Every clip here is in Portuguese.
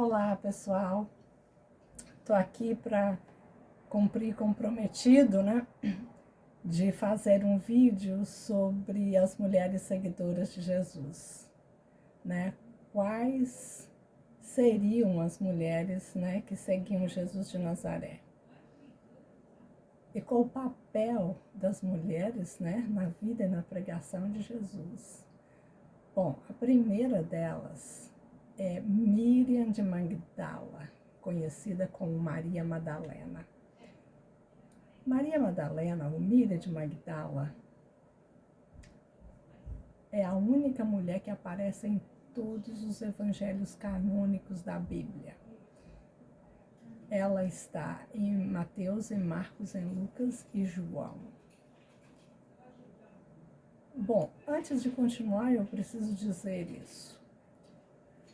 Olá, pessoal. Estou aqui para cumprir comprometido, né, de fazer um vídeo sobre as mulheres seguidoras de Jesus, né? Quais seriam as mulheres, né, que seguiam Jesus de Nazaré? E qual o papel das mulheres, né, na vida e na pregação de Jesus? Bom, a primeira delas é Miriam de Magdala, conhecida como Maria Madalena. Maria Madalena, ou Miriam de Magdala, é a única mulher que aparece em todos os evangelhos canônicos da Bíblia. Ela está em Mateus, em Marcos, em Lucas e João. Bom, antes de continuar, eu preciso dizer isso.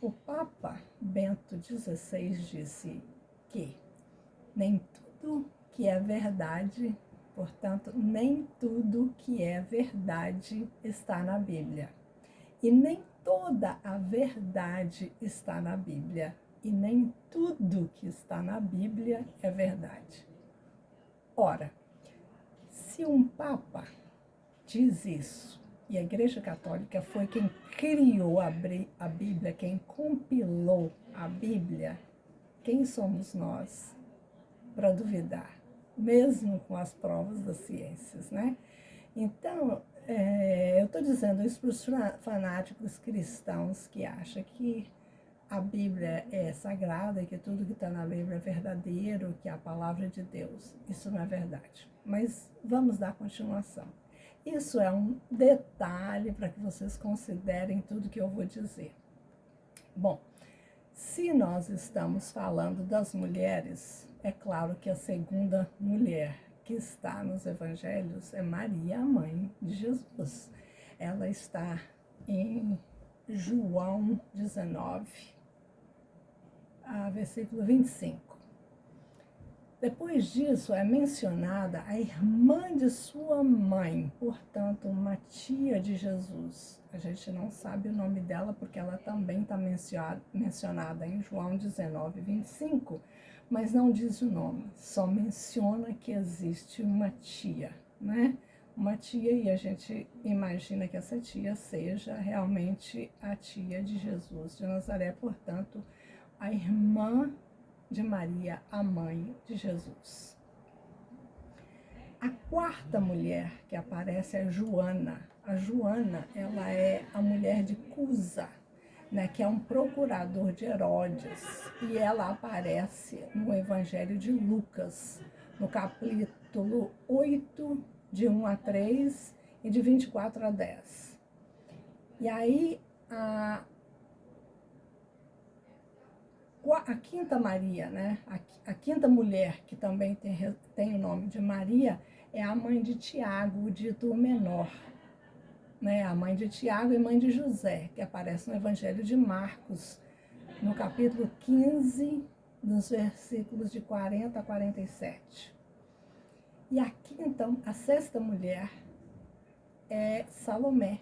O Papa Bento XVI disse que nem tudo que é verdade, portanto, nem tudo que é verdade está na Bíblia. E nem toda a verdade está na Bíblia. E nem tudo que está na Bíblia é verdade. Ora, se um Papa diz isso, e a Igreja Católica foi quem criou a Bíblia, quem compilou a Bíblia, quem somos nós para duvidar, mesmo com as provas das ciências, né? Então, eu estou dizendo isso para os fanáticos cristãos que acham que a Bíblia é sagrada e que tudo que está na Bíblia é verdadeiro, que é a palavra de Deus. Isso não é verdade. Mas vamos dar continuação. Isso é um detalhe para que vocês considerem tudo que eu vou dizer. Bom, se nós estamos falando das mulheres, é claro que a segunda mulher que está nos evangelhos é Maria, a mãe de Jesus. Ela está em João 19, versículo 25. Depois disso é mencionada a irmã de sua mãe, portanto, uma tia de Jesus. A gente não sabe o nome dela porque ela também está mencionada em João 19, 25, mas não diz o nome, só menciona que existe uma tia, né? Uma tia, e a gente imagina que essa tia seja realmente a tia de Jesus de Nazaré, portanto, a irmã de Maria, a mãe de Jesus. A quarta mulher que aparece é Joana. A Joana, ela é a mulher de Cusa, né, que é um procurador de Herodes, e ela aparece no Evangelho de Lucas, no capítulo 8, de 1 a 3 e de 24 a 10. E aí, a quinta Maria, né? A quinta mulher, que também tem o nome de Maria, é a mãe de Tiago, o dito menor, né? A mãe de Tiago e mãe de José, que aparece no Evangelho de Marcos, no capítulo 15, nos versículos de 40 a 47. E a sexta mulher é Salomé.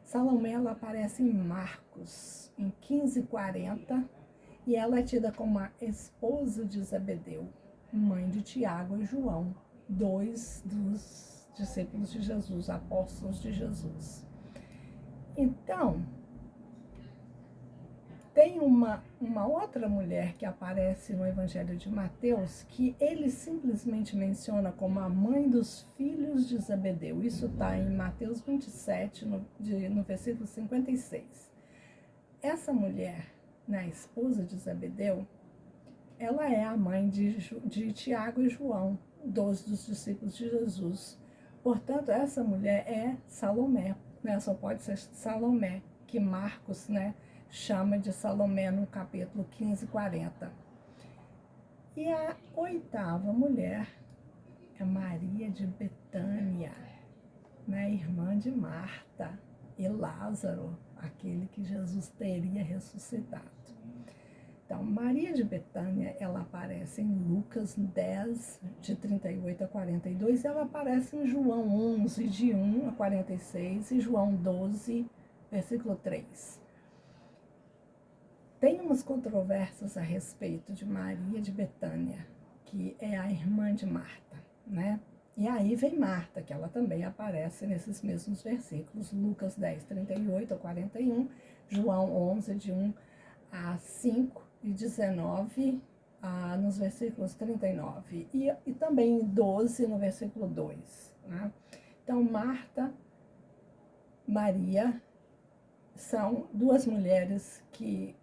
Salomé, ela aparece em Marcos, em 15:40, e ela é tida como a esposa de Zebedeu, mãe de Tiago e João, dois dos discípulos de Jesus, apóstolos de Jesus. Então, tem uma outra mulher que aparece no Evangelho de Mateus, que ele simplesmente menciona como a mãe dos filhos de Zebedeu. Isso está em Mateus 27, no versículo 56. Essa mulher, né, esposa de Zebedeu, ela é a mãe de Tiago e João, dois dos discípulos de Jesus. Portanto, essa mulher é Salomé, né? Só pode ser Salomé, que Marcos, né, chama de Salomé no capítulo 15:40. E a oitava mulher é Maria de Betânia, né, irmã de Marta e Lázaro, aquele que Jesus teria ressuscitado. Então, Maria de Betânia, ela aparece em Lucas 10, de 38 a 42, e ela aparece em João 11, de 1 a 46, e João 12, versículo 3. Tem umas controvérsias a respeito de Maria de Betânia, que é a irmã de Marta, né? E aí vem Marta, que ela também aparece nesses mesmos versículos, Lucas 10, 38 a 41, João 11, de 1 a 5 e 19, nos versículos 39, e também 12 no versículo 2. Né? Então, Marta, Maria, são duas mulheres que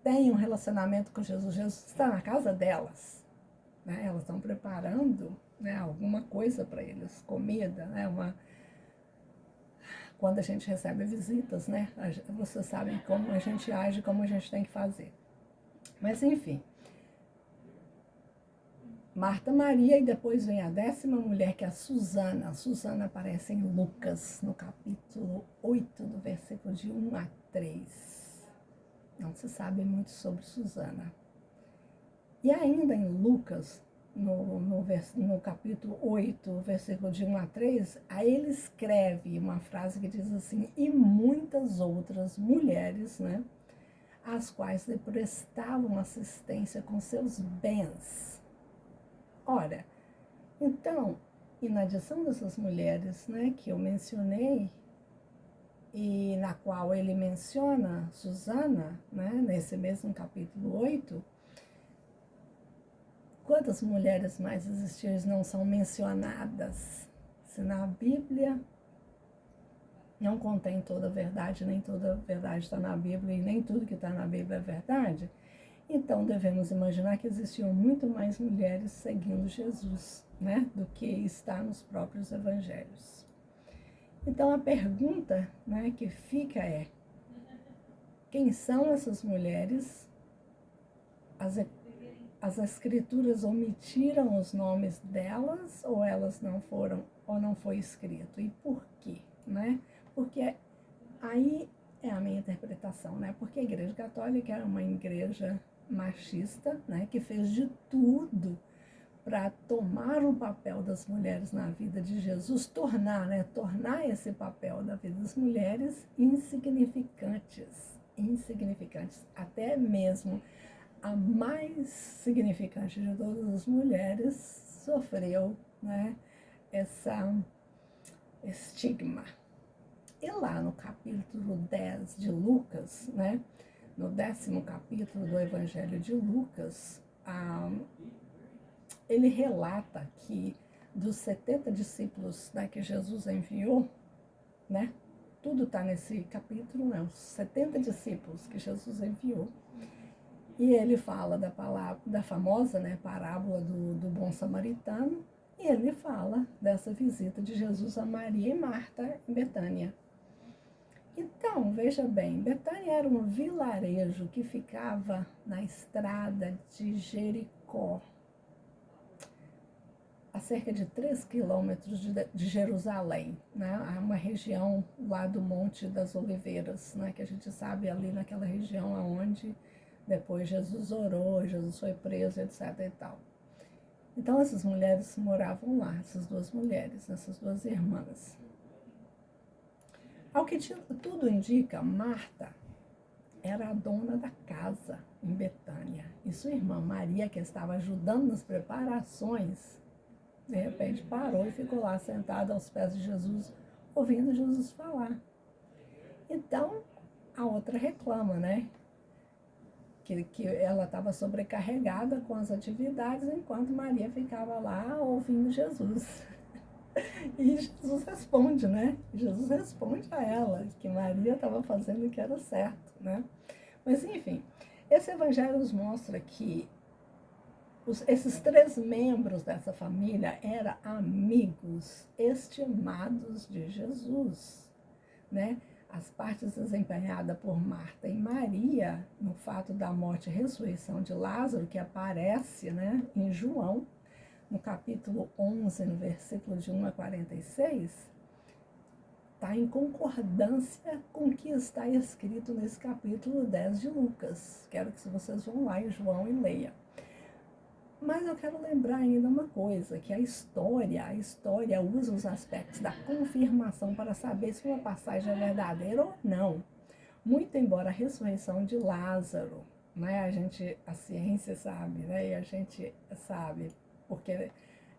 têm um relacionamento com Jesus. Jesus está na casa delas. Né? Elas estão preparando, né, alguma coisa para eles, comida, né, quando a gente recebe visitas, né, vocês sabem como a gente age, como a gente tem que fazer. Mas enfim, Marta, Maria, e depois vem a 10ª mulher, que é a Susana. A Susana aparece em Lucas, no capítulo 8, do versículo de 1 a 3. Não se sabe muito sobre Susana. E ainda em Lucas, no capítulo 8, versículo de 1 a 3, aí ele escreve uma frase que diz assim: e muitas outras mulheres, né, as quais lhe prestavam assistência com seus bens. Ora, então, e na adição dessas mulheres, né, que eu mencionei, e na qual ele menciona Susana, né, nesse mesmo capítulo 8, quantas mulheres mais existiam não são mencionadas? Se na Bíblia não contém toda a verdade, nem toda a verdade está na Bíblia e nem tudo que está na Bíblia é verdade, então devemos imaginar que existiam muito mais mulheres seguindo Jesus, né, do que está nos próprios evangelhos. Então a pergunta, né, que fica é: quem são essas mulheres? As escrituras omitiram os nomes delas, ou elas não foram, ou não foi escrito? E por quê, né? Porque aí é a minha interpretação, né? Porque a Igreja Católica era uma igreja machista, né? Que fez de tudo para tomar o papel das mulheres na vida de Jesus, tornar esse papel da vida das mulheres insignificantes, até mesmo a mais significante de todas as mulheres sofreu, né, essa estigma. E lá no capítulo 10 de Lucas, né, no 10º capítulo do Evangelho de Lucas, ele relata que dos 70 discípulos, né, que Jesus enviou, né, tudo está nesse capítulo, né, os 70 discípulos que Jesus enviou. E ele fala da famosa, né, parábola do bom samaritano, e ele fala dessa visita de Jesus a Maria e Marta em Betânia. Então, veja bem, Betânia era um vilarejo que ficava na estrada de Jericó, a cerca de 3 quilômetros de Jerusalém, né? Uma região lá do Monte das Oliveiras, né? Que a gente sabe ali naquela região onde depois Jesus orou, Jesus foi preso, etc. e tal. Então essas mulheres moravam lá, essas duas mulheres, essas duas irmãs. Ao que tudo indica, Marta era a dona da casa em Betânia. E sua irmã Maria, que estava ajudando nas preparações, de repente parou e ficou lá sentada aos pés de Jesus, ouvindo Jesus falar. Então a outra reclama, né? Que ela estava sobrecarregada com as atividades, enquanto Maria ficava lá ouvindo Jesus. E Jesus responde, né? Jesus responde a ela que Maria estava fazendo o que era certo, né? Mas, enfim, esse evangelho nos mostra que esses 3 membros dessa família eram amigos estimados de Jesus, né? As partes desempenhadas por Marta e Maria no fato da morte e ressurreição de Lázaro, que aparece, né, em João, no capítulo 11, no versículo de 1 a 46, está em concordância com o que está escrito nesse capítulo 10 de Lucas. Quero que vocês vão lá em João e leiam. Mas eu quero lembrar ainda uma coisa, que a história usa os aspectos da confirmação para saber se uma passagem é verdadeira ou não. Muito embora a ressurreição de Lázaro, né, a ciência sabe, né, e a gente sabe, porque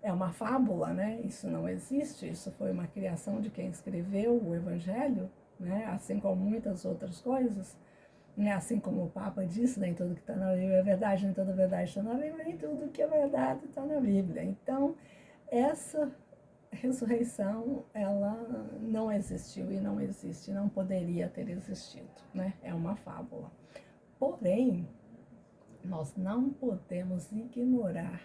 é uma fábula, né, isso não existe, isso foi uma criação de quem escreveu o Evangelho, né, assim como muitas outras coisas, né, assim como o Papa disse, nem tudo que está na Bíblia é verdade, nem toda verdade está na Bíblia, nem tudo que é verdade está na Bíblia. Então, essa ressurreição, ela não existiu e não existe, não poderia ter existido, né? É uma fábula. Porém, nós não podemos ignorar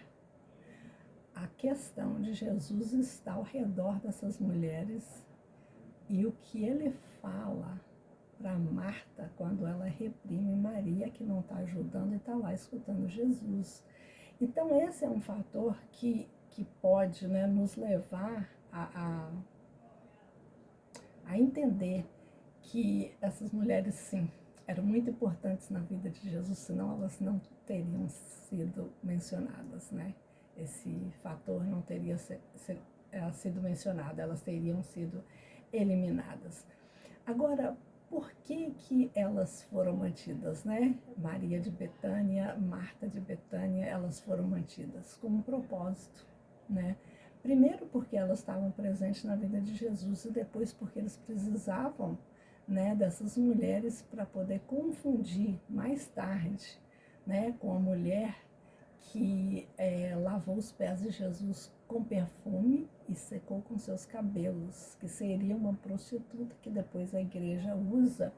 a questão de Jesus estar ao redor dessas mulheres e o que ele fala para Marta quando ela reprime Maria, que não está ajudando e está lá escutando Jesus. Então, esse é um fator que pode, né, nos levar a entender que essas mulheres, sim, eram muito importantes na vida de Jesus, senão elas não teriam sido mencionadas, né? Esse fator não teria sido mencionado, elas teriam sido eliminadas. Agora, por que elas foram mantidas, né? Maria de Betânia, Marta de Betânia, elas foram mantidas com um propósito, né? Primeiro porque elas estavam presentes na vida de Jesus e depois porque eles precisavam, né, dessas mulheres para poder confundir mais tarde, né, com a mulher que lavou os pés de Jesus com perfume e secou com seus cabelos, que seria uma prostituta que depois a igreja usa,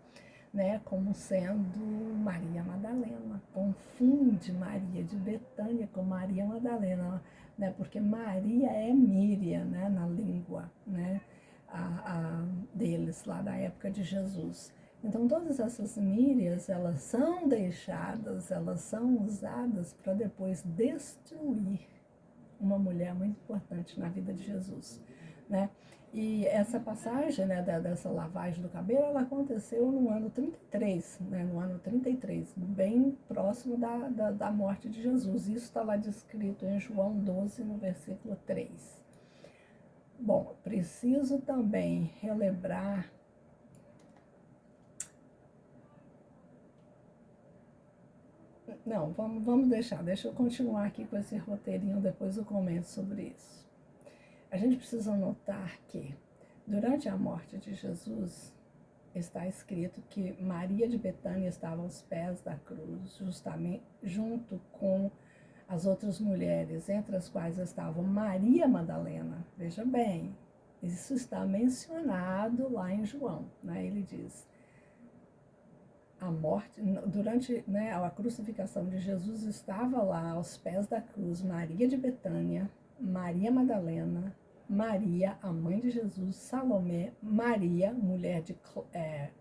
né, como sendo Maria Madalena. Confunde Maria de Betânia com Maria Madalena, né, porque Maria é Míria, né, na língua, né, deles, lá da época de Jesus. Então, todas essas Mírias, elas são deixadas, elas são usadas para depois destruir uma mulher muito importante na vida de Jesus, né? E essa passagem, né, dessa lavagem do cabelo, ela aconteceu no ano 33, né, no ano 33, bem próximo da morte de Jesus. Isso está lá descrito em João 12, no versículo 3. Bom, preciso também relembrar Não, deixa eu continuar aqui com esse roteirinho, depois eu comento sobre isso. A gente precisa notar que, durante a morte de Jesus, está escrito que Maria de Betânia estava aos pés da cruz, justamente junto com as outras mulheres, entre as quais estavam Maria Madalena. Veja bem, isso está mencionado lá em João, né? Ele diz: a morte, durante, né, a crucificação de Jesus, estava lá aos pés da cruz Maria de Betânia, Maria Madalena, Maria, a mãe de Jesus, Salomé, Maria, mulher de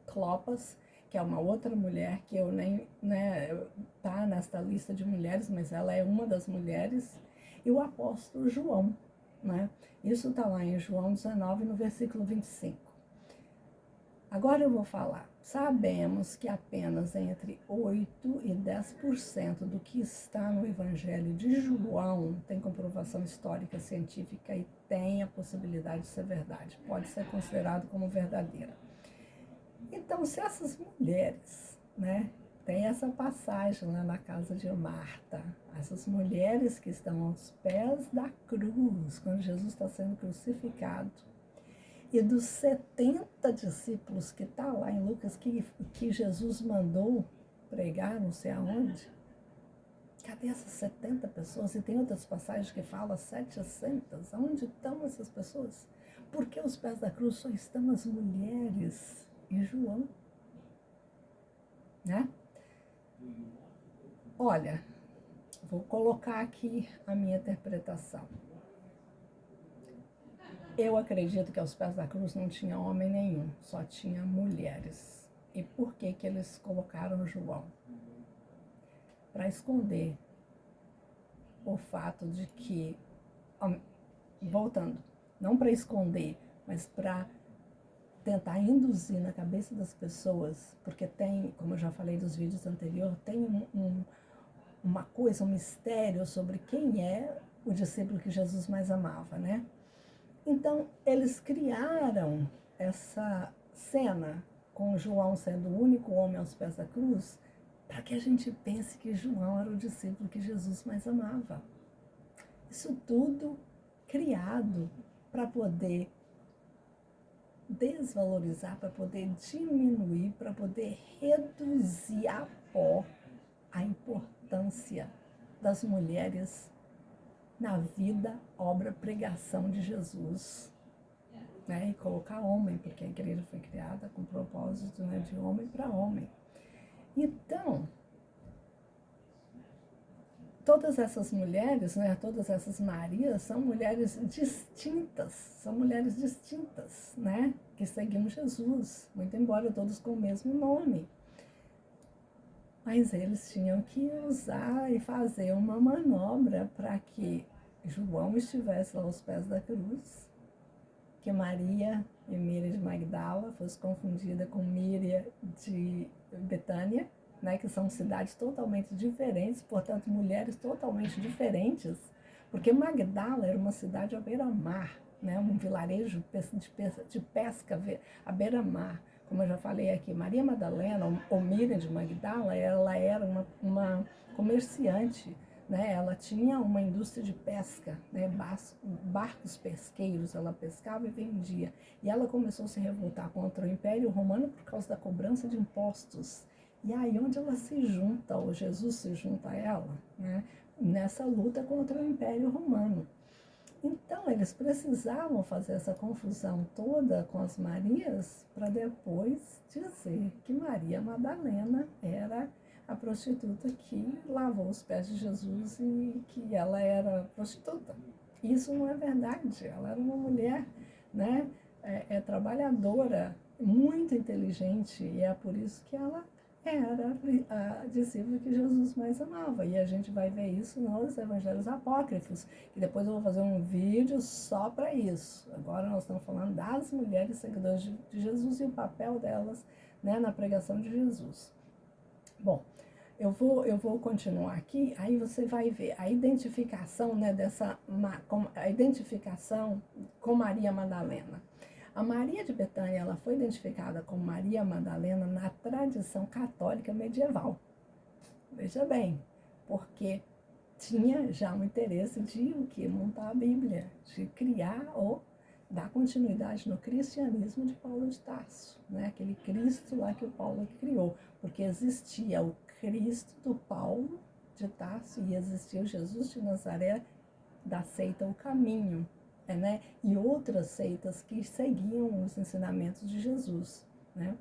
Clopas, que é uma outra mulher que eu nem, né, tá nesta lista de mulheres, mas ela é uma das mulheres, e o apóstolo João, né? Isso está lá em João 19, no versículo 25. Agora eu vou falar. Sabemos que apenas entre 8% e 10% do que está no Evangelho de João tem comprovação histórica, científica e tem a possibilidade de ser verdade. Pode ser considerado como verdadeira. Então, se essas mulheres, né, tem essa passagem lá na casa de Marta, essas mulheres que estão aos pés da cruz, quando Jesus está sendo crucificado, e dos 70 discípulos que está lá em Lucas, que Jesus mandou pregar não sei aonde, cadê essas 70 pessoas? E tem outras passagens que falam 700. Onde estão essas pessoas? Por que os pés da cruz só estão as mulheres e João? Né? Olha, vou colocar aqui a minha interpretação. Eu acredito que aos pés da cruz não tinha homem nenhum, só tinha mulheres. E por que eles colocaram João? Para esconder o fato de que, voltando, não para esconder, mas para tentar induzir na cabeça das pessoas, porque tem, como eu já falei dos vídeos anteriores, tem uma coisa, um mistério sobre quem é o discípulo que Jesus mais amava, né? Então, eles criaram essa cena com João sendo o único homem aos pés da cruz, para que a gente pense que João era o discípulo que Jesus mais amava. Isso tudo criado para poder desvalorizar, para poder diminuir, para poder reduzir a pó a importância das mulheres na vida, obra, pregação de Jesus. Né? E colocar homem, porque a igreja foi criada com propósito, né, de homem para homem. Então, todas essas mulheres, né, todas essas Marias são mulheres distintas, né, que seguiam Jesus, muito embora todos com o mesmo nome. Mas eles tinham que usar e fazer uma manobra para que João estivesse aos pés da cruz, que Maria e Miriam de Magdala fosse confundida com Miriam de Betânia, né, que são cidades totalmente diferentes, portanto, mulheres totalmente diferentes, porque Magdala era uma cidade à beira-mar, né, um vilarejo de pesca à beira-mar. Como eu já falei aqui, Maria Madalena, ou Miriam de Magdala, ela era uma comerciante, né? Ela tinha uma indústria de pesca, né? Barcos pesqueiros, ela pescava e vendia. E ela começou a se revoltar contra o Império Romano por causa da cobrança de impostos. E aí onde ela se junta, ou Jesus se junta a ela, né? Nessa luta contra o Império Romano. Então, eles precisavam fazer essa confusão toda com as Marias para depois dizer que Maria Madalena era a prostituta que lavou os pés de Jesus e que ela era prostituta. Isso não é verdade. Ela era uma mulher, né, trabalhadora, muito inteligente, e é por isso que ela era a discípula que Jesus mais amava. E a gente vai ver isso nos evangelhos apócrifos. E depois eu vou fazer um vídeo só para isso. Agora nós estamos falando das mulheres seguidoras de Jesus e o papel delas, né, na pregação de Jesus. Bom, eu vou continuar aqui, aí você vai ver a identificação, né, a identificação com Maria Madalena. A Maria de Betânia, ela foi identificada como Maria Madalena na tradição católica medieval. Veja bem, porque tinha já um interesse de o que? Montar a Bíblia, de criar ou dar continuidade no cristianismo de Paulo de Tarso, né? Aquele Cristo lá que o Paulo criou, porque existia o Cristo do Paulo de Tarso e existia o Jesus de Nazaré da seita O Caminho, né? E outras seitas que seguiam os ensinamentos de Jesus, né?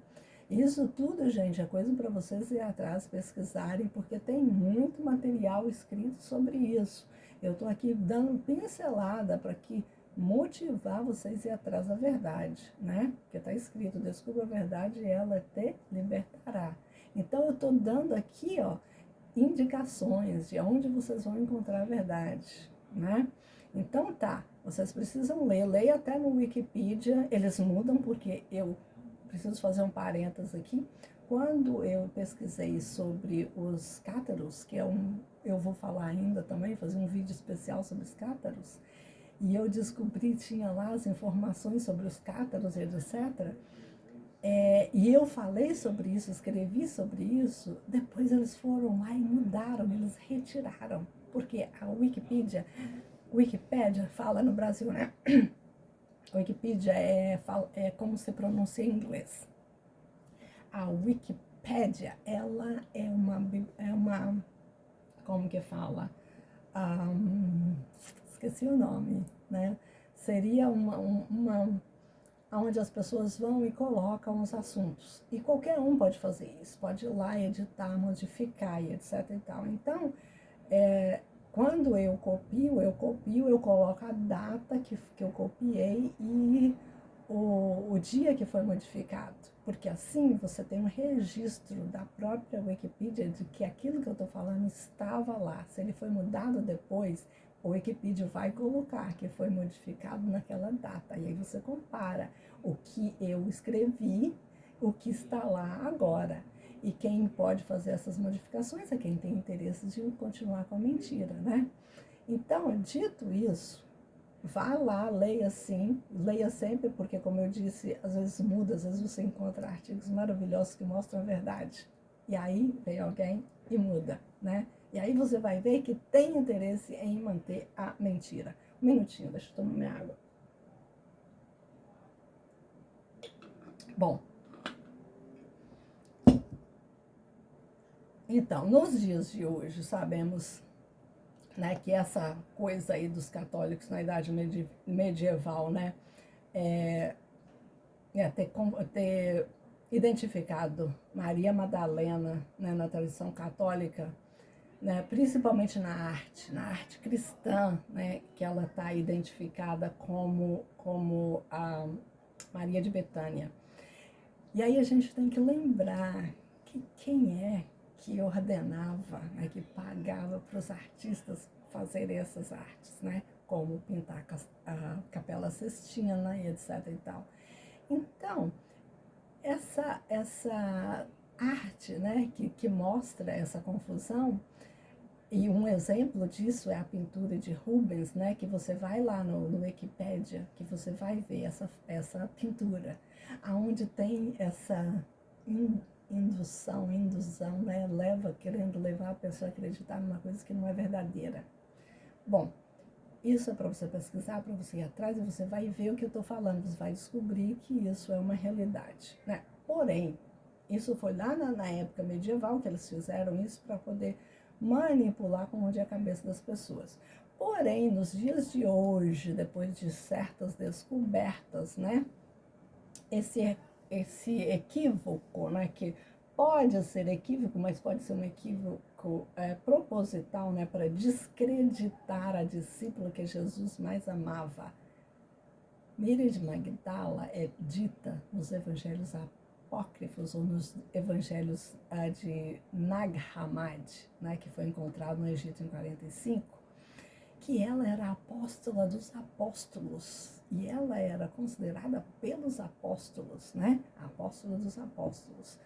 Isso tudo, gente, é coisa para vocês ir atrás, pesquisarem, porque tem muito material escrito sobre isso. Eu estou aqui dando pincelada para que motivar vocês a ir atrás da verdade, né? Porque está escrito, descubra a verdade e ela te libertará. Então, eu estou dando aqui, ó, indicações de onde vocês vão encontrar a verdade, né? Então, tá, vocês precisam ler, leia até no Wikipedia, eles mudam porque eu preciso fazer um parênteses aqui. Quando eu pesquisei sobre os cátaros, que eu vou falar ainda também, fazer um vídeo especial sobre os cátaros, e eu descobri, tinha lá as informações sobre os cátaros e etc., e eu falei sobre isso, escrevi sobre isso, depois eles foram lá e mudaram, eles retiraram, porque a Wikipédia fala no Brasil, né? A Wikipédia é como se pronuncia em inglês. A Wikipédia, ela é uma como que fala? Esqueci o nome, né? Seria onde as pessoas vão e colocam os assuntos. E qualquer um pode fazer isso, pode ir lá, editar, modificar e etc e tal. Então, quando eu copio, eu coloco a data que eu copiei e o dia que foi modificado. Porque assim você tem um registro da própria Wikipedia de que aquilo que eu estou falando estava lá. Se ele foi mudado depois, o Wikipedia vai colocar que foi modificado naquela data. E aí você compara o que eu escrevi, o que está lá agora. E quem pode fazer essas modificações é quem tem interesse de continuar com a mentira, né? Então, dito isso, vá lá, leia sim, leia sempre, porque como eu disse, às vezes muda, às vezes você encontra artigos maravilhosos que mostram a verdade. E aí vem alguém e muda, né? E aí você vai ver que tem interesse em manter a mentira. Um minutinho, deixa eu tomar minha água. Bom, então, nos dias de hoje, sabemos, né, que essa coisa aí dos católicos na idade medieval, né, ter identificado Maria Madalena, né, na tradição católica, né, principalmente na arte cristã, né, que ela está identificada como a Maria de Betânia. E aí a gente tem que lembrar que quem é que ordenava, né, que pagava para os artistas fazerem essas artes, né, como pintar a Capela Sistina e etc. e tal. Então, essa arte, né, que mostra essa confusão, e um exemplo disso é a pintura de Rubens, né, que você vai lá no Wikipédia, que você vai ver essa pintura, aonde tem essa indução, né, querendo levar a pessoa a acreditar numa coisa que não é verdadeira. Bom, isso é para você pesquisar, para você ir atrás, e você vai ver o que eu estou falando, você vai descobrir que isso é uma realidade, né? Porém, isso foi lá na época medieval que eles fizeram isso para poder manipular com onde é a cabeça das pessoas. Porém, nos dias de hoje, depois de certas descobertas, né, esse equívoco, né, que pode ser equívoco, mas pode ser um equívoco proposital, né, para descreditar a discípula que Jesus mais amava. Miriam de Magdala é dita nos evangelhos apócrifos ou nos evangelhos de Nag Hammadi, né, que foi encontrado no Egito em 45, que ela era a apóstola dos apóstolos, e ela era considerada pelos apóstolos, né, a apóstola dos apóstolos.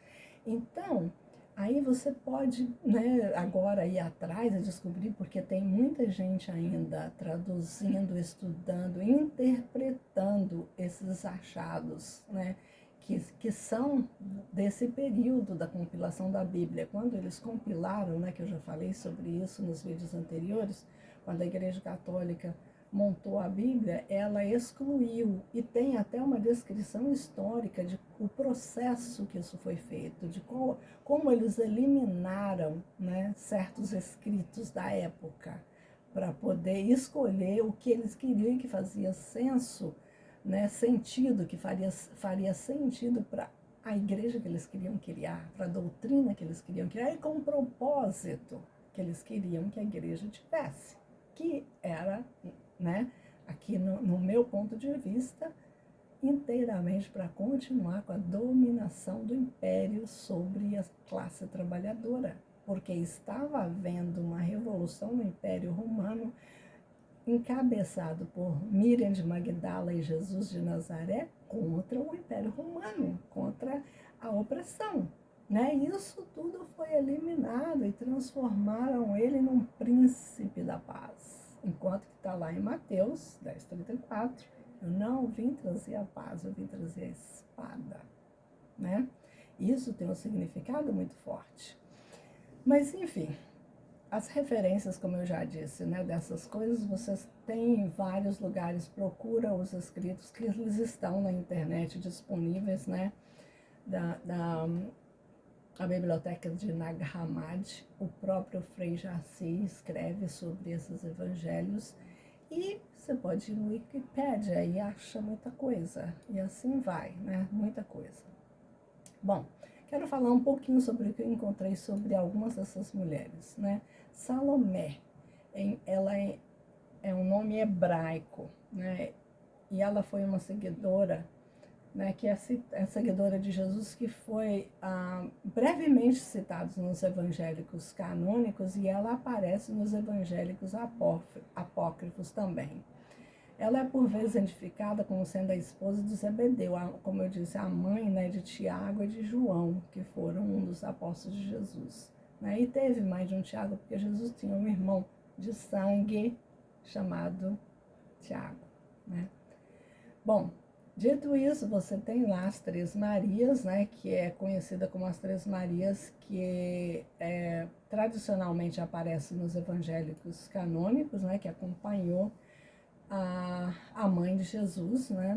Então, aí você pode, né, agora ir atrás e descobrir, porque tem muita gente ainda traduzindo, estudando, interpretando esses achados, né, que são desse período da compilação da Bíblia. Quando eles compilaram, né, que eu já falei sobre isso nos vídeos anteriores, quando a Igreja Católica montou a Bíblia, ela excluiu, e tem até uma descrição histórica de o processo que isso foi feito, de como eles eliminaram, né, certos escritos da época, para poder escolher o que eles queriam e que fazia senso, né, sentido, que faria sentido para a igreja que eles queriam criar, para a doutrina que eles queriam criar e com o propósito que eles queriam que a igreja tivesse, que era, né, aqui no meu ponto de vista, inteiramente para continuar com a dominação do império sobre a classe trabalhadora, porque estava havendo uma revolução no Império Romano, encabeçado por Miriam de Magdala e Jesus de Nazaré, contra o Império Romano, contra a opressão. Né? Isso tudo foi eliminado e transformaram ele num príncipe da paz. Enquanto que está lá em Mateus 10:34, eu não vim trazer a paz, eu vim trazer a espada. Né? Isso tem um significado muito forte. Mas, enfim, as referências, como eu já disse, né, dessas coisas, vocês têm em vários lugares, procura os escritos que eles estão na internet disponíveis, né, a biblioteca de Nag Hammadi. O próprio Frei Jaci escreve sobre esses evangelhos, e você pode ir no Wikipédia e acha muita coisa, e assim vai, né, muita coisa. Bom, quero falar um pouquinho sobre o que eu encontrei sobre algumas dessas mulheres, né. Salomé, ela é um nome hebraico, né, e ela foi uma seguidora, né, que é seguidora de Jesus, que foi brevemente citada nos evangélicos canônicos, e ela aparece nos evangélicos apócrifos também. ela é por vezes identificada como sendo a esposa de Zebedeu, como eu disse, a mãe, né, de Tiago e de João, que foram um dos apóstolos de Jesus. Né? E teve mais de um Tiago, porque Jesus tinha um irmão de sangue chamado Tiago. Né? Bom, dito isso, você tem lá as Três Marias, né, que é conhecida como as Três Marias, que tradicionalmente aparece nos evangélicos canônicos, né, que acompanhou a mãe de Jesus, né,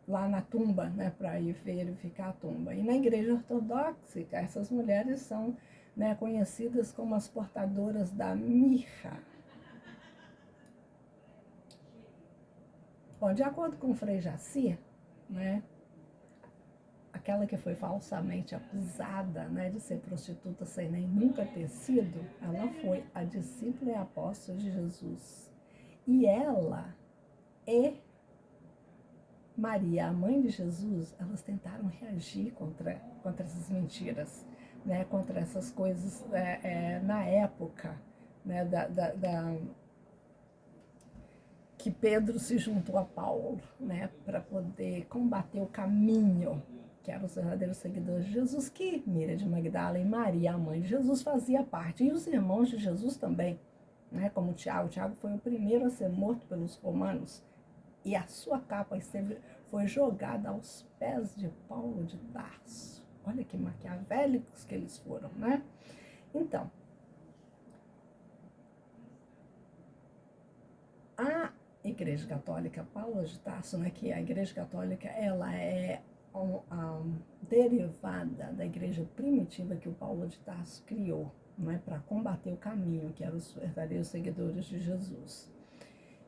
lá na tumba, né, para ir verificar a tumba. E na igreja ortodoxa, essas mulheres são, né, conhecidas como as portadoras da mirra. Bom, de acordo com Frei Jaci, né, aquela que foi falsamente acusada, né, de ser prostituta sem nem nunca ter sido, ela foi a discípula e apóstola de Jesus. E ela e Maria, a mãe de Jesus, elas tentaram reagir contra essas mentiras, né, contra essas coisas na época, né, que Pedro se juntou a Paulo, né, para poder combater o caminho, que eram os verdadeiros seguidores de Jesus, que Miriam de Magdala e Maria, a mãe de Jesus, fazia parte, e os irmãos de Jesus também, né, como Tiago. Tiago foi o primeiro a ser morto pelos romanos, e a sua capa foi jogada aos pés de Paulo de Tarso. Olha que maquiavélicos que eles foram, né? Então, a Igreja Católica, Paulo de Tarso, né, que a Igreja Católica, ela é derivada da igreja primitiva que o Paulo de Tarso criou, não é, para combater o caminho, que eram os verdadeiros seguidores de Jesus.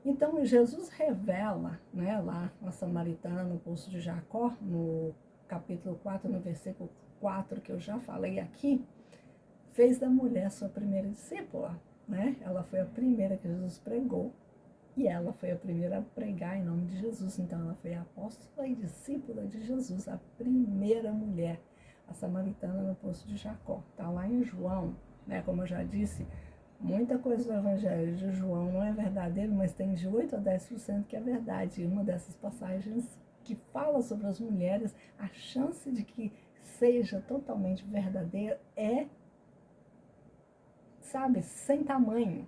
Então, Jesus revela, né, lá na Samaritana, no Poço de Jacó, no capítulo 4, no versículo 4, que eu já falei aqui, fez da mulher sua primeira discípula, né? Ela foi a primeira que Jesus pregou e ela foi a primeira a pregar em nome de Jesus. Então, ela foi a apóstola e discípula de Jesus, a primeira mulher, a samaritana no Poço de Jacó. Está lá em João, né? Como eu já disse, muita coisa do Evangelho de João não é verdadeiro, mas tem de 8 a 10% que é verdade. E uma dessas passagens que fala sobre as mulheres, a chance de que seja totalmente verdadeira é, sabe, sem tamanho.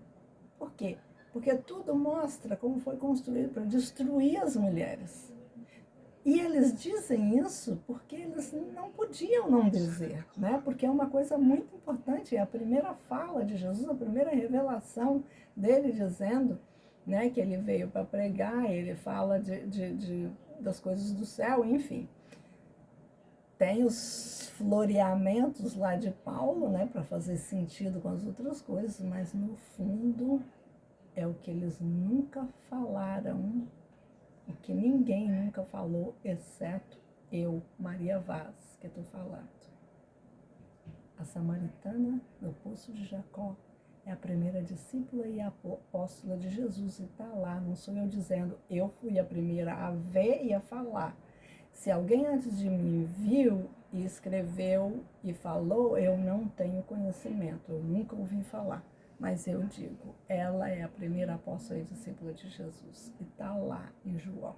Por quê? Porque tudo mostra como foi construído para destruir as mulheres. E eles dizem isso porque eles não podiam não dizer, né? Porque é uma coisa muito importante, é a primeira fala de Jesus, a primeira revelação dele dizendo, né, que ele veio para pregar, ele fala das coisas do céu, enfim. Tem os floreamentos lá de Paulo, né, para fazer sentido com as outras coisas, mas no fundo é o que eles nunca falaram, o que ninguém nunca falou, exceto eu, Maria Vaz, que estou falando. A samaritana do Poço de Jacó é a primeira discípula e a apóstola de Jesus, e está lá, não sou eu dizendo, eu fui a primeira a ver e a falar. Se alguém antes de mim viu e escreveu e falou, eu não tenho conhecimento, eu nunca ouvi falar. Mas eu digo, ela é a primeira apóstola e discípula de Jesus, e está lá em João.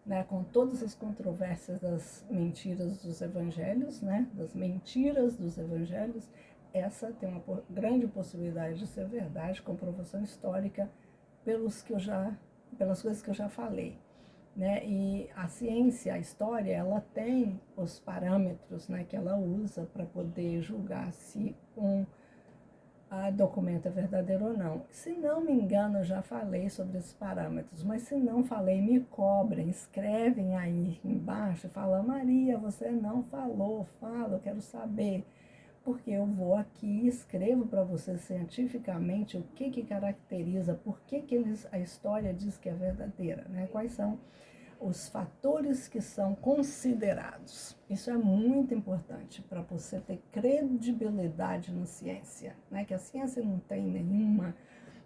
Né, com todas as controvérsias das mentiras dos evangelhos, né, das mentiras dos evangelhos, essa tem uma grande possibilidade de ser verdade, comprovação histórica pelas coisas que eu já falei. Né? E a ciência, a história, ela tem os parâmetros, né, que ela usa para poder julgar se documento é verdadeiro ou não. Se não me engano, eu já falei sobre esses parâmetros, mas se não falei, me cobrem, escrevem aí embaixo, fala, Maria, você não falou, fala, eu quero saber, porque eu vou aqui e escrevo para você cientificamente o que caracteriza, por que a história diz que é verdadeira, né? Quais são os fatores que são considerados. Isso é muito importante para você ter credibilidade na ciência, né? Que a ciência não tem nenhuma,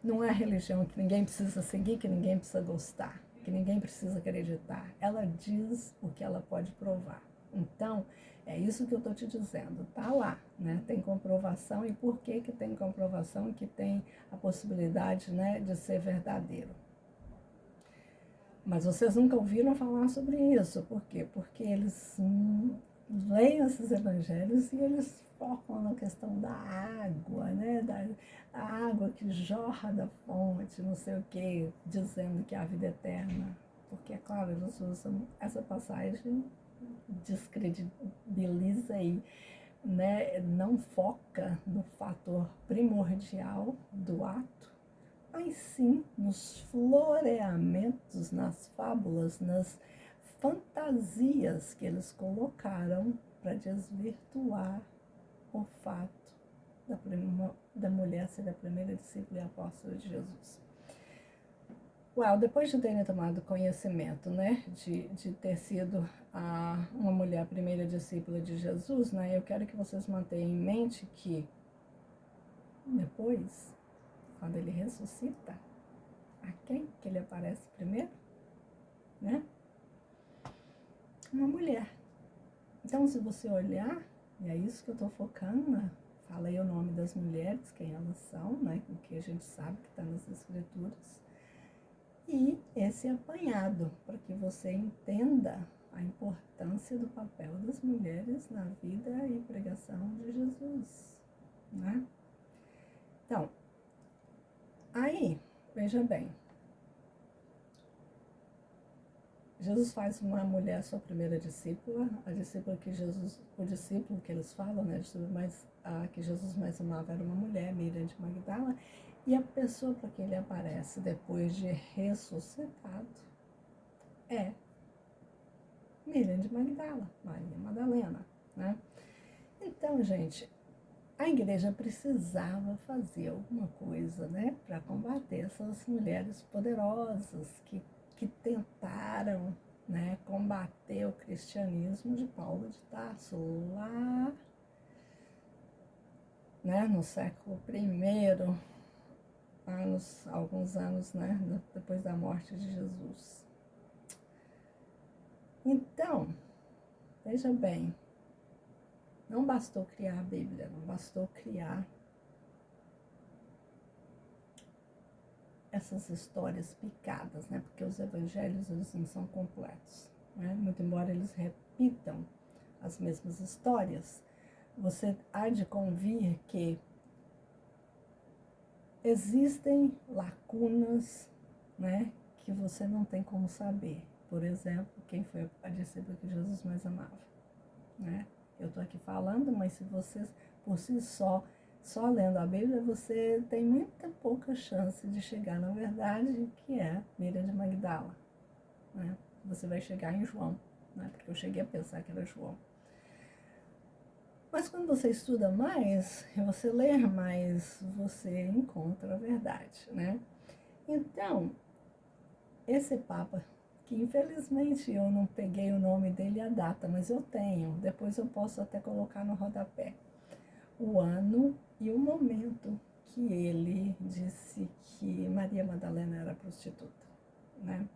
não é religião que ninguém precisa seguir, que ninguém precisa gostar, que ninguém precisa acreditar. Ela diz o que ela pode provar. Então, é isso que eu estou te dizendo, tá lá, né? Tem comprovação, e por que tem comprovação e que tem a possibilidade, né, de ser verdadeiro. Mas vocês nunca ouviram falar sobre isso. Por quê? Porque eles leem esses evangelhos e eles focam na questão da água, né? Da a água que jorra da fonte, não sei o quê, dizendo que é a vida eterna. Porque, é claro, eles usam essa passagem, descredibiliza e, né, não foca no fator primordial do ato, mas sim nos floreamentos, nas fábulas, nas fantasias que eles colocaram para desvirtuar o fato da mulher ser a primeira discípula e apóstola de Jesus. Depois de terem tomado conhecimento, né, de ter sido uma mulher a primeira discípula de Jesus, né, eu quero que vocês mantenham em mente que depois, quando ele ressuscita, a quem que ele aparece primeiro? Né? Uma mulher. Então, se você olhar, e é isso que eu estou focando, né? Falei o nome das mulheres, quem elas são, né? O que a gente sabe que está nas escrituras. E esse apanhado, para que você entenda a importância do papel das mulheres na vida e pregação de Jesus, né? Então, aí, veja bem, Jesus faz uma mulher sua primeira discípula, a discípula que Jesus, o discípulo que eles falam, né, a que Jesus mais amava era uma mulher, Miriam de Magdala, e a pessoa para quem ele aparece depois de ressuscitado é Miriam de Magdala, Maria Madalena, né? Então, gente, a igreja precisava fazer alguma coisa, né, para combater essas mulheres poderosas que tentaram, né, combater o cristianismo de Paulo de Tarso lá, né, no século I, alguns anos, né, depois da morte de Jesus. Então, veja bem, não bastou criar a Bíblia, não bastou criar essas histórias picadas, né? Porque os evangelhos, eles não são completos, né? Muito embora eles repitam as mesmas histórias, você há de convir que existem lacunas, né? Que você não tem como saber. Por exemplo, quem foi a discípula que Jesus mais amava, né? Eu estou aqui falando, mas se vocês, por si só lendo a Bíblia, você tem muita pouca chance de chegar na verdade, que é Miriam de Magdala, né? Você vai chegar em João, né? Porque eu cheguei a pensar que era João. Mas quando você estuda mais, você lê mais, você encontra a verdade, né? Então, esse Papa, que infelizmente eu não peguei o nome dele e a data, mas eu tenho, depois eu posso até colocar no rodapé, o ano e o momento que ele disse que Maria Madalena era prostituta, né?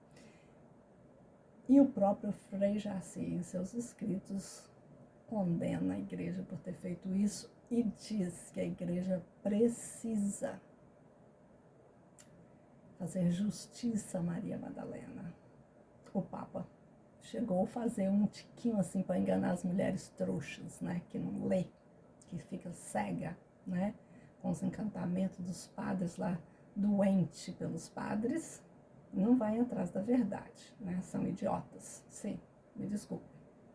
E o próprio Frei Jaci, em seus escritos, condena a igreja por ter feito isso e diz que a igreja precisa fazer justiça a Maria Madalena. O Papa chegou a fazer um tiquinho assim para enganar as mulheres trouxas, né? Que não lê, que fica cega, né? Com os encantamentos dos padres lá, doente pelos padres, não vai atrás da verdade, né? São idiotas, sim, me desculpe,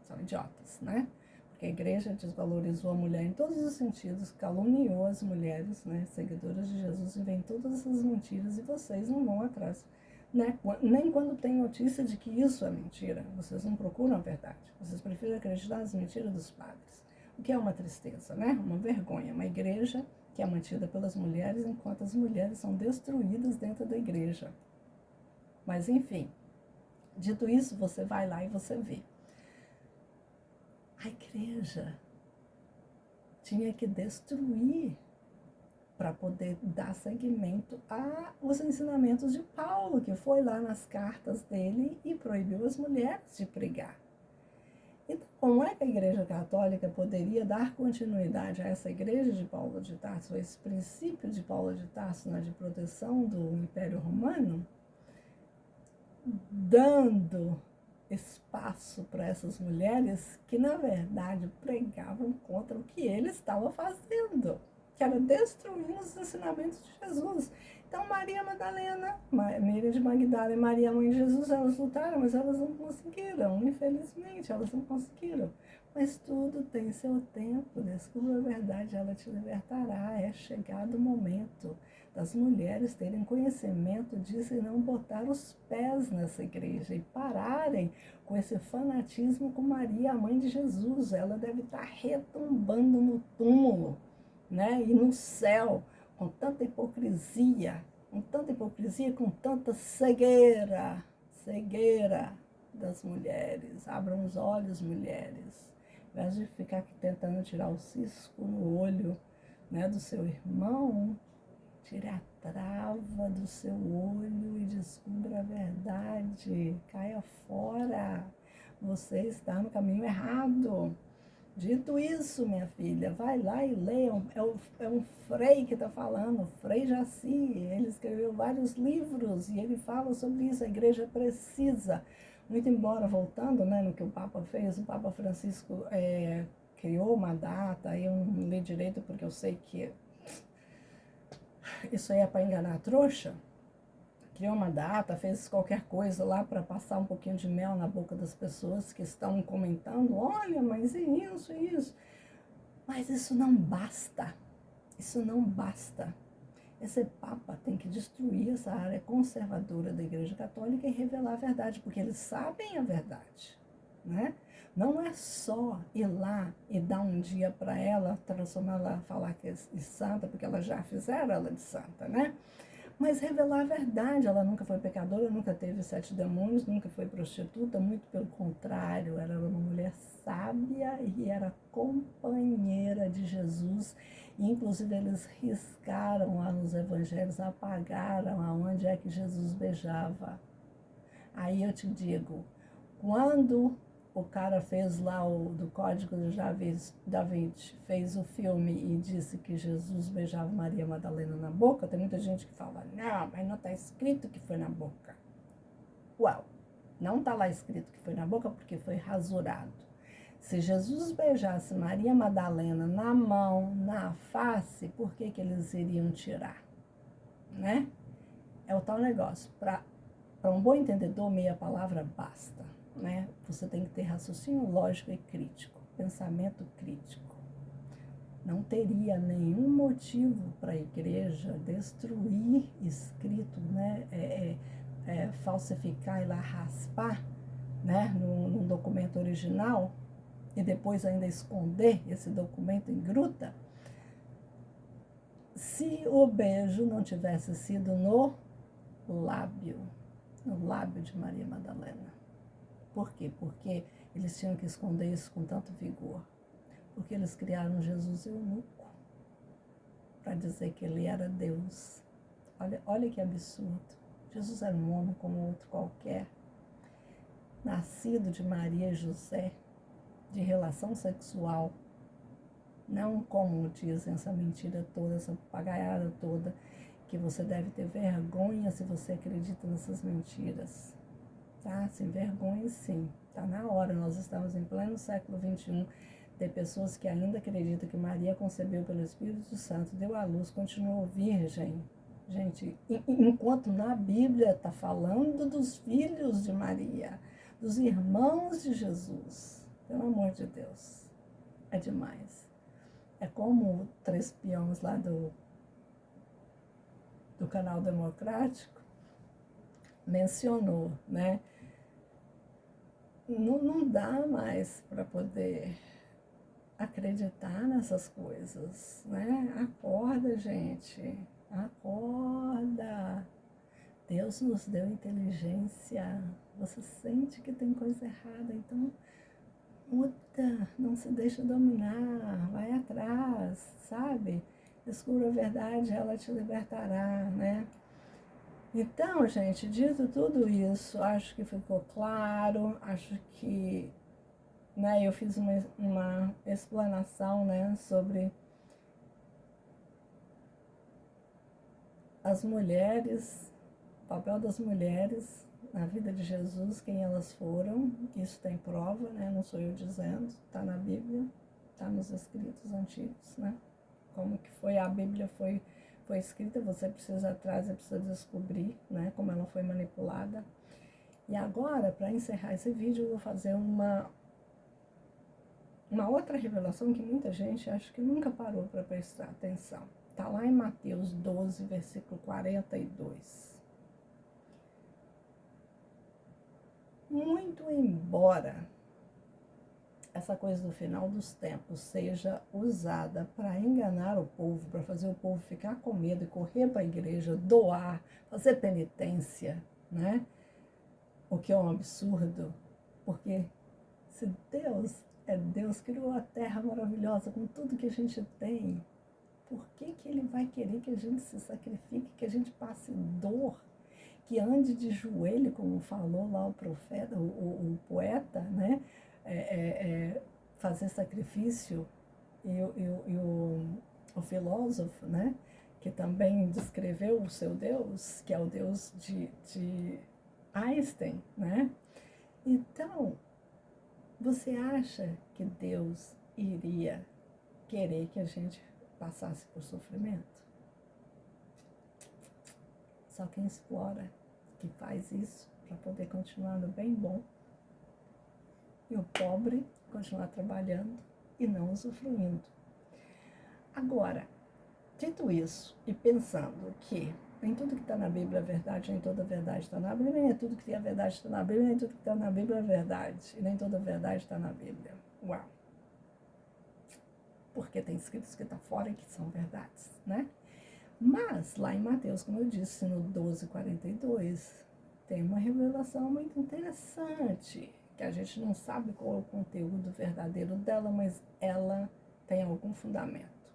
são idiotas, né? Porque a igreja desvalorizou a mulher em todos os sentidos, caluniou as mulheres, né? Seguidoras de Jesus, e vem todas essas mentiras e vocês não vão atrás, né? Nem quando tem notícia de que isso é mentira, vocês não procuram a verdade, vocês preferem acreditar nas mentiras dos padres. O que é uma tristeza, né? Uma vergonha. Uma igreja que é mantida pelas mulheres, enquanto as mulheres são destruídas dentro da igreja. Mas, enfim, dito isso, você vai lá e você vê. A igreja tinha que destruir para poder dar seguimento aos ensinamentos de Paulo, que foi lá nas cartas dele e proibiu as mulheres de pregar. Então, como é que a Igreja Católica poderia dar continuidade a essa igreja de Paulo de Tarso, a esse princípio de Paulo de Tarso, né, de proteção do Império Romano, dando espaço para essas mulheres que, na verdade, pregavam contra o que ele estava fazendo, que era destruindo os ensinamentos de Jesus. Então, Maria Madalena, Maria de Magdala e Maria, mãe de Jesus, elas lutaram, mas elas não conseguiram, infelizmente, elas não conseguiram. Mas tudo tem seu tempo, descubra a verdade, ela te libertará. É chegado o momento das mulheres terem conhecimento disso e não botar os pés nessa igreja e pararem com esse fanatismo com Maria, a mãe de Jesus. Ela deve estar retumbando no túmulo, né? E no céu, com tanta hipocrisia, com tanta cegueira das mulheres. Abram os olhos, mulheres. Ao invés de ficar aqui tentando tirar o cisco no olho, né, do seu irmão, tire a trava do seu olho e descubra a verdade. Caia fora. Você está no caminho errado. Dito isso, minha filha, vai lá e leia. É um Frei que está falando, Frei Jaci. Ele escreveu vários livros e ele fala sobre isso. A igreja precisa. Muito embora, voltando, né, no que o Papa fez, o Papa Francisco criou uma data, eu não li direito porque eu sei que isso aí é para enganar a trouxa. Criou uma data, fez qualquer coisa lá para passar um pouquinho de mel na boca das pessoas que estão comentando, olha, mas é isso. Mas isso não basta, isso não basta. Esse Papa tem que destruir essa área conservadora da Igreja Católica e revelar a verdade, porque eles sabem a verdade, né? Não é só ir lá e dar um dia para ela, transformar ela, falar que é santa, porque elas já fizeram ela de santa, né? Mas revelar a verdade, ela nunca foi pecadora, nunca teve 7 demônios, nunca foi prostituta, muito pelo contrário, ela era uma mulher sábia e era companheira de Jesus. E, inclusive, eles riscaram lá nos evangelhos, apagaram aonde é que Jesus beijava. Aí eu te digo, quando o cara fez lá do Código de Da Vinci, fez o filme e disse que Jesus beijava Maria Madalena na boca, tem muita gente que fala, não, mas não está escrito que foi na boca. Uau, não está lá escrito que foi na boca porque foi rasurado. Se Jesus beijasse Maria Madalena na mão, na face, por que eles iriam tirar? Né? É o tal negócio. Para um bom entendedor, meia palavra basta. Né? Você tem que ter raciocínio lógico e crítico, pensamento crítico. Não teria nenhum motivo para a igreja destruir escrito, né? Falsificar e lá raspar, né? num documento original e depois ainda esconder esse documento em gruta, se o beijo não tivesse sido no lábio de Maria Madalena. Por quê? Porque eles tinham que esconder isso com tanto vigor. Porque eles criaram Jesus eunuco para dizer que ele era Deus. Olha que absurdo. Jesus era um homem como outro qualquer, nascido de Maria e José, de relação sexual, não como dizem essa mentira toda, essa papagaiada toda, que você deve ter vergonha se você acredita nessas mentiras. Tá? Se envergonhe sim, tá na hora, nós estamos em pleno século XXI, tem pessoas que ainda acreditam que Maria concebeu pelo Espírito Santo, deu à luz, continuou virgem. Gente, enquanto na Bíblia está falando dos filhos de Maria, dos irmãos de Jesus, pelo amor de Deus, é demais. É como 3 peões lá do Canal Democrático mencionou, né? Não dá mais para poder acreditar nessas coisas, né? Acorda, gente, acorda. Deus nos deu inteligência. Você sente que tem coisa errada, então muda, não se deixa dominar, vai atrás, sabe? Descubra a verdade, ela te libertará, né? Então, gente, dito tudo isso, acho que ficou claro, acho que, né, eu fiz uma explanação, né, sobre as mulheres, o papel das mulheres na vida de Jesus, quem elas foram. Isso tem prova, né? Não sou eu dizendo, está na Bíblia, está nos escritos antigos, né? Como que foi a Bíblia foi escrita, você precisa atrás, você precisa descobrir, né? Como ela foi manipulada. E agora, para encerrar esse vídeo, eu vou fazer uma outra revelação que muita gente acho que nunca parou para prestar atenção. Está lá em Mateus 12, versículo 42. Muito embora essa coisa do final dos tempos seja usada para enganar o povo, para fazer o povo ficar com medo e correr para a igreja, doar, fazer penitência, né? O que é um absurdo, porque se Deus é Deus, criou a terra maravilhosa com tudo que a gente tem, por que que Ele vai querer que a gente se sacrifique, que a gente passe dor, que ande de joelho, como falou lá o profeta, o poeta, né? Fazer sacrifício, e o filósofo, né? Que também descreveu o seu Deus, que é o Deus de Einstein, né? Então, você acha que Deus iria querer que a gente passasse por sofrimento? Só quem explora, que faz isso para poder continuar no bem bom, e o pobre continuar trabalhando e não usufruindo. Agora, dito isso e pensando que nem tudo que está na Bíblia é verdade, nem toda verdade está na Bíblia, nem tudo que é verdade está na Bíblia, nem tudo que está na Bíblia é verdade, e nem toda verdade está na Bíblia. Uau! Porque tem escritos que estão fora e que são verdades, né? Mas, lá em Mateus, como eu disse, no 12:42, tem uma revelação muito interessante, que a gente não sabe qual é o conteúdo verdadeiro dela, mas ela tem algum fundamento.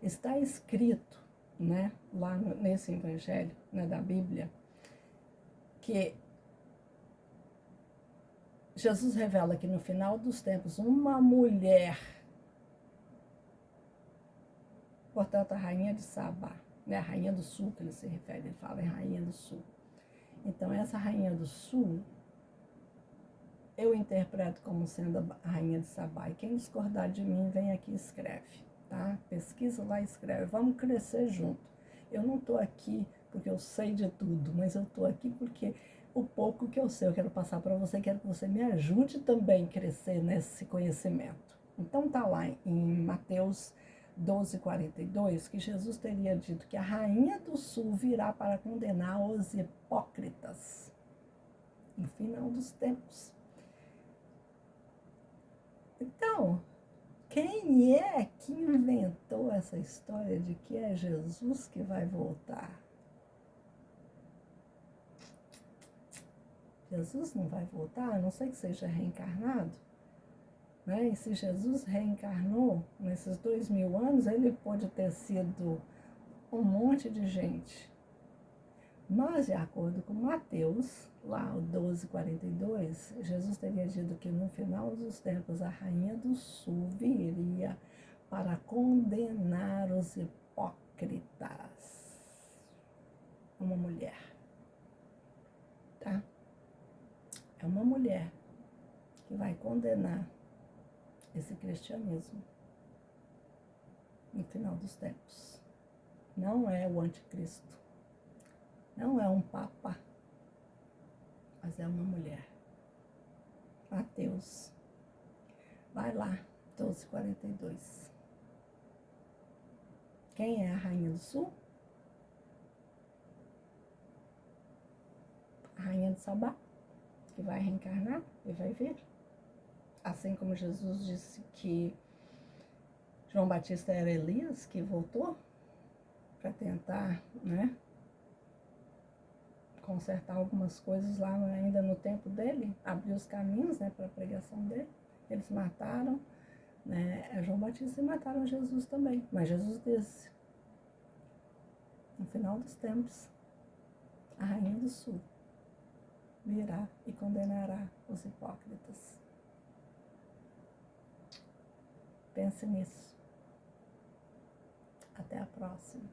Está escrito, né, lá nesse evangelho, né, da Bíblia, que Jesus revela que no final dos tempos uma mulher, portanto a rainha de Sabá, né, a rainha do sul que ele se refere, ele fala em rainha do sul. Então essa rainha do sul, eu interpreto como sendo a rainha de Sabá, e quem discordar de mim vem aqui e escreve, tá? Pesquisa lá e escreve, vamos crescer junto. Eu não estou aqui porque eu sei de tudo, mas eu estou aqui porque o pouco que eu sei eu quero passar para você, quero que você me ajude também a crescer nesse conhecimento. Então tá lá em Mateus 12:42, que Jesus teria dito que a rainha do sul virá para condenar os hipócritas no final dos tempos. Então, quem é que inventou essa história de que é Jesus que vai voltar? Jesus não vai voltar, a não ser que seja reencarnado, né? E se Jesus reencarnou nesses 2000 anos, ele pode ter sido um monte de gente. Mas, de acordo com Mateus, lá o 12:42, Jesus teria dito que no final dos tempos a rainha do sul viria para condenar os hipócritas. Uma mulher, tá? É uma mulher que vai condenar esse cristianismo no final dos tempos. Não é o anticristo. Não é um papa, mas é uma mulher. Mateus. Vai lá, 12:42. Quem é a rainha do sul? A rainha de Sabá, que vai reencarnar e vai vir. Assim como Jesus disse que João Batista era Elias, que voltou para tentar, né, consertar algumas coisas lá ainda no tempo dele, abrir os caminhos, né, para a pregação dele. Eles mataram, né, João Batista e mataram Jesus também. Mas Jesus disse, no final dos tempos, a rainha do sul virá e condenará os hipócritas. Pense nisso. Até a próxima.